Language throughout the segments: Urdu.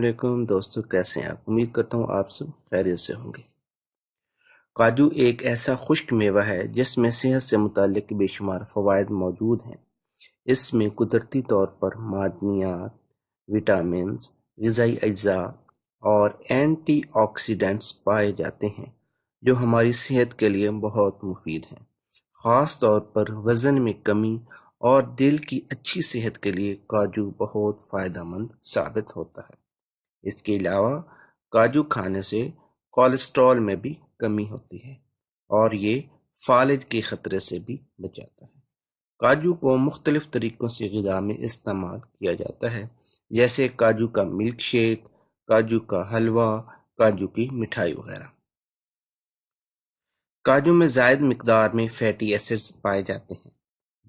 علیکم دوستو، کیسے ہیں آپ؟ امید کرتا ہوں آپ سب خیریت سے ہوں گے۔ کاجو ایک ایسا خشک میوہ ہے جس میں صحت سے متعلق بے شمار فوائد موجود ہیں۔ اس میں قدرتی طور پر معدنیات، وٹامنز، غذائی اجزاء اور اینٹی آکسیڈنٹس پائے جاتے ہیں جو ہماری صحت کے لیے بہت مفید ہیں۔ خاص طور پر وزن میں کمی اور دل کی اچھی صحت کے لیے کاجو بہت فائدہ مند ثابت ہوتا ہے۔ اس کے علاوہ کاجو کھانے سے کولیسٹرول میں بھی کمی ہوتی ہے اور یہ فالج کے خطرے سے بھی بچاتا ہے۔ کاجو کو مختلف طریقوں سے غذا میں استعمال کیا جاتا ہے، جیسے کاجو کا ملک شیک، کاجو کا حلوہ، کاجو کی مٹھائی وغیرہ۔ کاجو میں زائد مقدار میں فیٹی ایسڈز پائے جاتے ہیں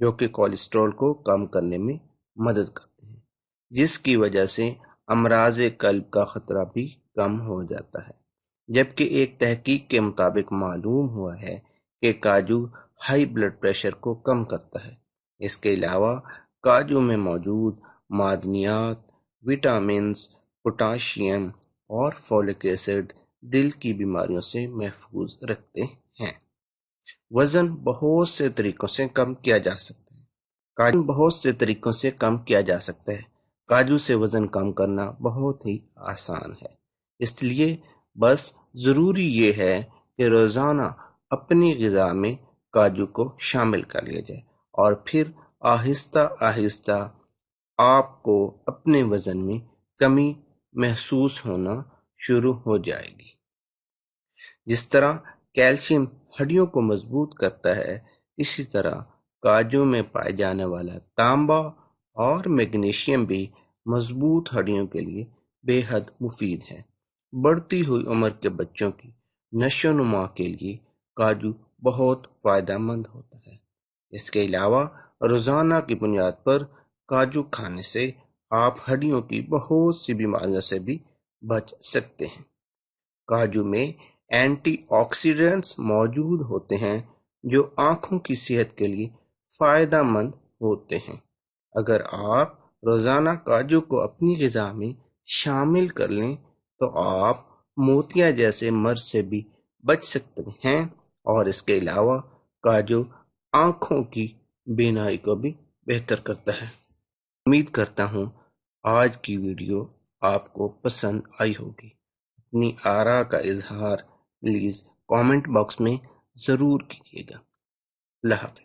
جو کہ کولیسٹرول کو کم کرنے میں مدد کرتے ہیں، جس کی وجہ سے امراض قلب کا خطرہ بھی کم ہو جاتا ہے۔ جبکہ ایک تحقیق کے مطابق معلوم ہوا ہے کہ کاجو ہائی بلڈ پریشر کو کم کرتا ہے۔ اس کے علاوہ کاجو میں موجود معدنیات، وٹامنز، پوٹاشیم اور فولک ایسڈ دل کی بیماریوں سے محفوظ رکھتے ہیں۔ وزن بہت سے طریقوں سے کم کیا جا سکتا ہے۔ کاجو سے وزن کم کرنا بہت ہی آسان ہے۔ اس لیے بس ضروری یہ ہے کہ روزانہ اپنی غذا میں کاجو کو شامل کر لیا جائے اور پھر آہستہ آہستہ آپ کو اپنے وزن میں کمی محسوس ہونا شروع ہو جائے گی۔ جس طرح کیلشیم ہڈیوں کو مضبوط کرتا ہے، اسی طرح کاجو میں پائے جانے والا تانبا اور میگنیشیم بھی مضبوط ہڈیوں کے لیے بے حد مفید ہے۔ بڑھتی ہوئی عمر کے بچوں کی نشو و نما کے لیے کاجو بہت فائدہ مند ہوتا ہے۔ اس کے علاوہ روزانہ کی بنیاد پر کاجو کھانے سے آپ ہڈیوں کی بہت سی بیماریوں سے بھی بچ سکتے ہیں۔ کاجو میں اینٹی آکسیڈنٹس موجود ہوتے ہیں جو آنکھوں کی صحت کے لیے فائدہ مند ہوتے ہیں۔ اگر آپ روزانہ کاجو کو اپنی غذا میں شامل کر لیں تو آپ موتیا جیسے مرض سے بھی بچ سکتے ہیں، اور اس کے علاوہ کاجو آنکھوں کی بینائی کو بھی بہتر کرتا ہے۔ امید کرتا ہوں آج کی ویڈیو آپ کو پسند آئی ہوگی۔ اپنی آراء کا اظہار پلیز کامنٹ باکس میں ضرور کیجیے گا۔ اللہ حافظ۔